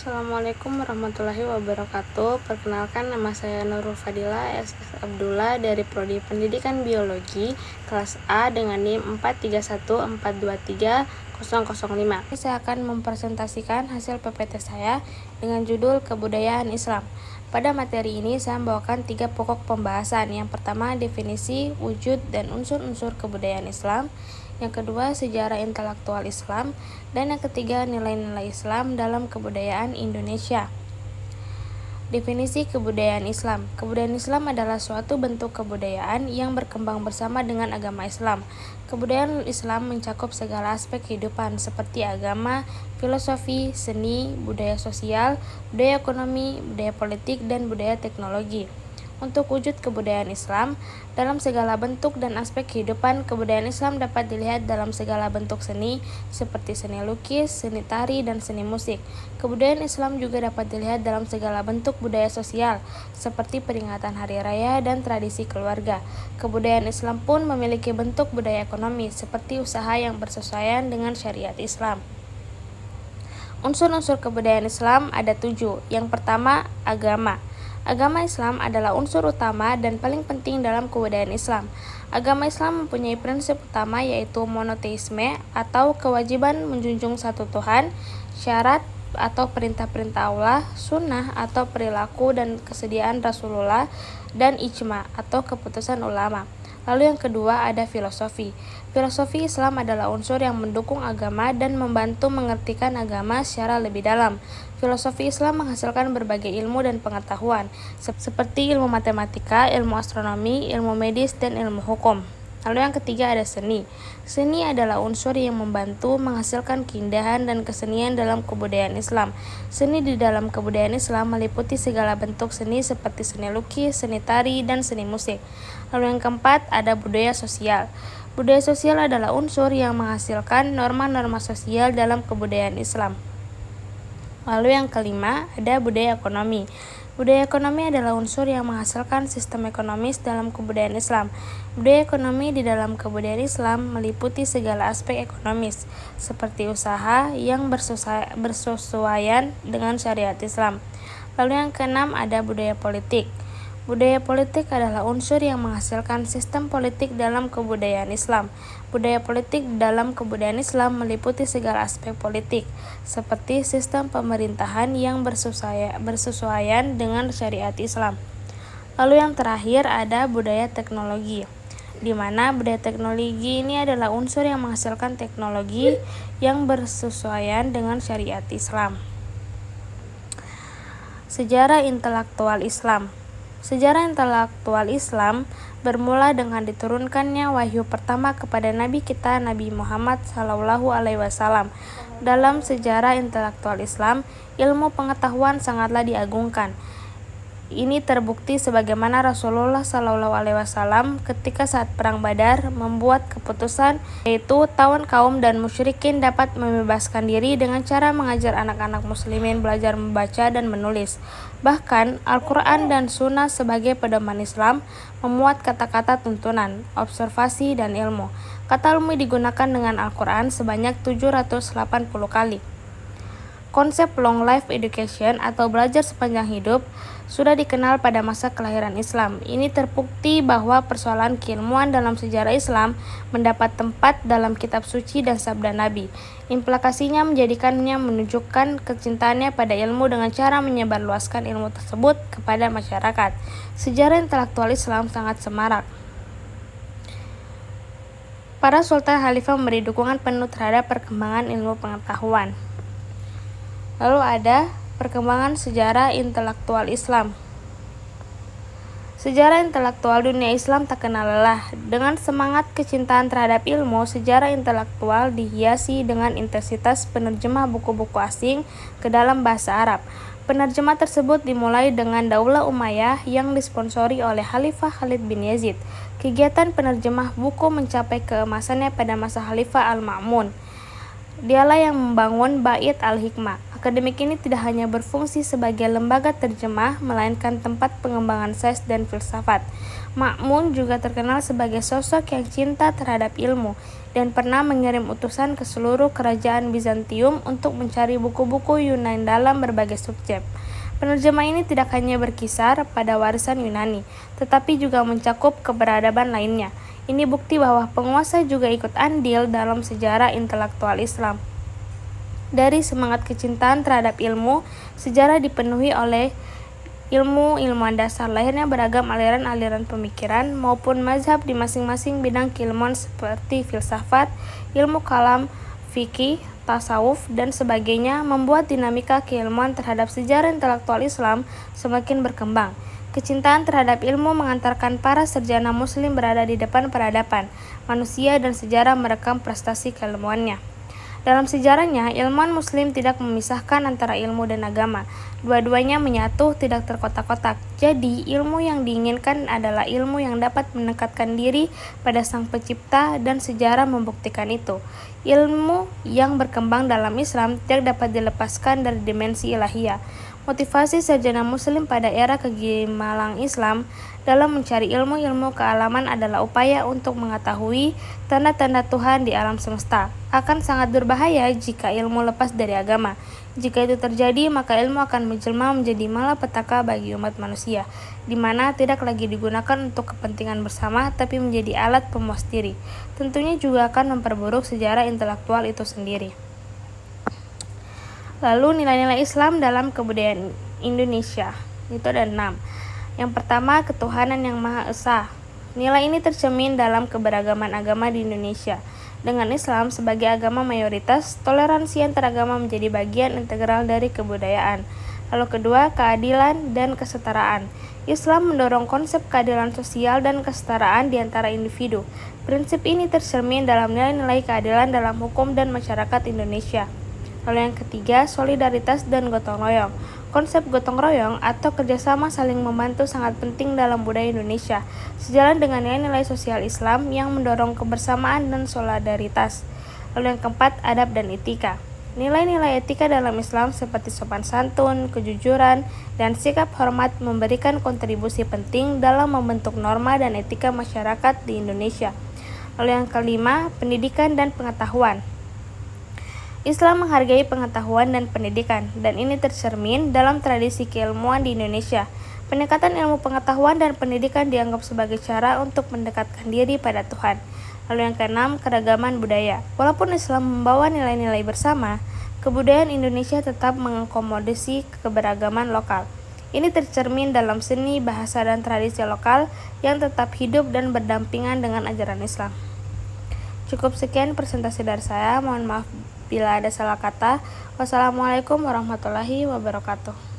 Assalamualaikum warahmatullahi wabarakatuh. Perkenalkan, nama saya Nurul Fadila SS Abdullah dari Prodi Pendidikan Biologi kelas A dengan NIM 431423005. Saya akan mempresentasikan hasil PPT saya dengan judul Kebudayaan Islam. Pada materi ini saya membawakan 3 pokok pembahasan. Yang pertama, definisi, wujud, dan unsur-unsur kebudayaan Islam. Yang kedua, sejarah intelektual Islam. Dan yang ketiga, nilai-nilai Islam dalam kebudayaan Indonesia. Definisi kebudayaan Islam. Kebudayaan Islam adalah suatu bentuk kebudayaan yang berkembang bersama dengan agama Islam. Kebudayaan Islam mencakup segala aspek kehidupan seperti agama, filosofi, seni, budaya sosial, budaya ekonomi, budaya politik, dan budaya teknologi. Untuk wujud kebudayaan Islam, dalam segala bentuk dan aspek kehidupan, kebudayaan Islam dapat dilihat dalam segala bentuk seni, seperti seni lukis, seni tari, dan seni musik. Kebudayaan Islam juga dapat dilihat dalam segala bentuk budaya sosial, seperti peringatan hari raya dan tradisi keluarga. Kebudayaan Islam pun memiliki bentuk budaya ekonomi, seperti usaha yang bersesuaian dengan syariat Islam. Unsur-unsur kebudayaan Islam ada 7. Yang pertama, agama. Agama Islam adalah unsur utama dan paling penting dalam kebudayaan Islam. Agama Islam mempunyai prinsip utama yaitu monoteisme atau kewajiban menjunjung satu Tuhan, syarat atau perintah-perintah Allah, sunnah atau perilaku dan kesediaan Rasulullah, dan ijma atau keputusan ulama. Lalu yang kedua ada filosofi. Filosofi Islam adalah unsur yang mendukung agama dan membantu mengertikan agama secara lebih dalam. Filosofi Islam menghasilkan berbagai ilmu dan pengetahuan, seperti ilmu matematika, ilmu astronomi, ilmu medis, dan ilmu hukum. Lalu yang ketiga ada seni. Seni adalah unsur yang membantu menghasilkan keindahan dan kesenian dalam kebudayaan Islam. Seni di dalam kebudayaan Islam meliputi segala bentuk seni seperti seni lukis, seni tari, dan seni musik. Lalu yang keempat ada budaya sosial. Budaya sosial adalah unsur yang menghasilkan norma-norma sosial dalam kebudayaan Islam. Lalu yang kelima ada budaya ekonomi. Budaya ekonomi adalah unsur yang menghasilkan sistem ekonomis dalam kebudayaan Islam. Budaya ekonomi di dalam kebudayaan Islam meliputi segala aspek ekonomis, seperti usaha yang bersesuaian dengan syariat Islam. Lalu yang keenam ada budaya politik. Budaya politik adalah unsur yang menghasilkan sistem politik dalam kebudayaan Islam. Budaya politik dalam kebudayaan Islam meliputi segala aspek politik, seperti sistem pemerintahan yang bersesuaian dengan syariat Islam. Lalu yang terakhir ada budaya teknologi, di mana budaya teknologi ini adalah unsur yang menghasilkan teknologi yang bersesuaian dengan syariat Islam. Sejarah intelektual Islam. Sejarah intelektual Islam bermula dengan diturunkannya wahyu pertama kepada Nabi kita Nabi Muhammad SAW. Dalam sejarah intelektual Islam, ilmu pengetahuan sangatlah diagungkan. Ini terbukti sebagaimana Rasulullah SAW ketika saat perang Badar membuat keputusan yaitu tawan kaum dan musyrikin dapat membebaskan diri dengan cara mengajar anak-anak muslimin belajar membaca dan menulis. Bahkan Al-Quran dan Sunnah sebagai pedoman Islam memuat kata-kata tuntunan, observasi, dan ilmu. Kata ilmu digunakan dengan Al-Quran sebanyak 780 kali. Konsep long life education atau belajar sepanjang hidup sudah dikenal pada masa kelahiran Islam. Ini terbukti bahwa persoalan keilmuan dalam sejarah Islam mendapat tempat dalam kitab suci dan sabda Nabi. Implikasinya menjadikannya menunjukkan kecintaannya pada ilmu dengan cara menyebarluaskan ilmu tersebut kepada masyarakat. Sejarah intelektual Islam sangat semarak. Para sultan khalifah memberi dukungan penuh terhadap perkembangan ilmu pengetahuan. Lalu ada perkembangan sejarah intelektual Islam. Sejarah intelektual dunia Islam tak kenal lelah. Dengan semangat kecintaan terhadap ilmu, sejarah intelektual dihiasi dengan intensitas penerjemah buku-buku asing ke dalam bahasa Arab. Penerjemah tersebut dimulai dengan Daulah Umayyah yang disponsori oleh Khalifah Khalid bin Yazid. Kegiatan penerjemah buku mencapai keemasannya pada masa Khalifah Al-Ma'mun. Dialah yang membangun Bait Al-Hikmah Akademik ini tidak hanya berfungsi sebagai lembaga terjemah, melainkan tempat pengembangan sains dan filsafat. Ma'mun juga terkenal sebagai sosok yang cinta terhadap ilmu dan pernah mengirim utusan ke seluruh kerajaan Bizantium untuk mencari buku-buku Yunani dalam berbagai subjek. Penerjemah ini tidak hanya berkisar pada warisan Yunani, tetapi juga mencakup keberadaban lainnya. Ini bukti bahwa penguasa juga ikut andil dalam sejarah intelektual Islam. Dari semangat kecintaan terhadap ilmu, sejarah dipenuhi oleh ilmu-ilmuwan dasar. Lahirnya beragam aliran-aliran pemikiran maupun mazhab di masing-masing bidang keilmuan seperti filsafat, ilmu kalam, fikih, tasawuf, dan sebagainya membuat dinamika keilmuan terhadap sejarah intelektual Islam semakin berkembang. Kecintaan terhadap ilmu mengantarkan para sarjana muslim berada di depan peradaban manusia dan sejarah merekam prestasi keilmuannya. Dalam sejarahnya, ilmuwan muslim tidak memisahkan antara ilmu dan agama. Dua-duanya menyatu, tidak terkotak-kotak. Jadi, ilmu yang diinginkan adalah ilmu yang dapat mendekatkan diri pada Sang Pencipta dan sejarah membuktikan itu. Ilmu yang berkembang dalam Islam tidak dapat dilepaskan dari dimensi ilahiyah. Motivasi sarjana muslim pada era kegemilang Islam dalam mencari ilmu-ilmu kealaman adalah upaya untuk mengetahui tanda-tanda Tuhan di alam semesta. Akan sangat berbahaya jika ilmu lepas dari agama. Jika itu terjadi, maka ilmu akan menjelma menjadi malapetaka bagi umat manusia, di mana tidak lagi digunakan untuk kepentingan bersama, tapi menjadi alat pemuas diri. Tentunya juga akan memperburuk sejarah intelektual itu sendiri. Lalu nilai-nilai Islam dalam kebudayaan Indonesia, itu ada 6. Yang pertama, ketuhanan yang Maha Esa. Nilai ini tercermin dalam keberagaman agama di Indonesia. Dengan Islam sebagai agama mayoritas, toleransi antaragama menjadi bagian integral dari kebudayaan. Lalu kedua, keadilan dan kesetaraan. Islam mendorong konsep keadilan sosial dan kesetaraan di antara individu. Prinsip ini tercermin dalam nilai-nilai keadilan dalam hukum dan masyarakat Indonesia. Lalu yang ketiga, solidaritas dan gotong royong. Konsep gotong royong atau kerjasama saling membantu sangat penting dalam budaya Indonesia, sejalan dengan nilai-nilai sosial Islam yang mendorong kebersamaan dan solidaritas. Lalu yang keempat, adab dan etika. Nilai-nilai etika dalam Islam seperti sopan santun, kejujuran, dan sikap hormat memberikan kontribusi penting dalam membentuk norma dan etika masyarakat di Indonesia. Lalu yang kelima, pendidikan dan pengetahuan. Islam menghargai pengetahuan dan pendidikan, dan ini tercermin dalam tradisi keilmuan di Indonesia. Peningkatan ilmu pengetahuan dan pendidikan dianggap sebagai cara untuk mendekatkan diri pada Tuhan. Lalu yang keenam, keragaman budaya. Walaupun Islam membawa nilai-nilai bersama, kebudayaan Indonesia tetap mengakomodasi keberagaman lokal. Ini tercermin dalam seni, bahasa, dan tradisi lokal yang tetap hidup dan berdampingan dengan ajaran Islam. Cukup sekian presentasi dari saya, mohon maaf bila ada salah kata. Wassalamualaikum warahmatullahi wabarakatuh.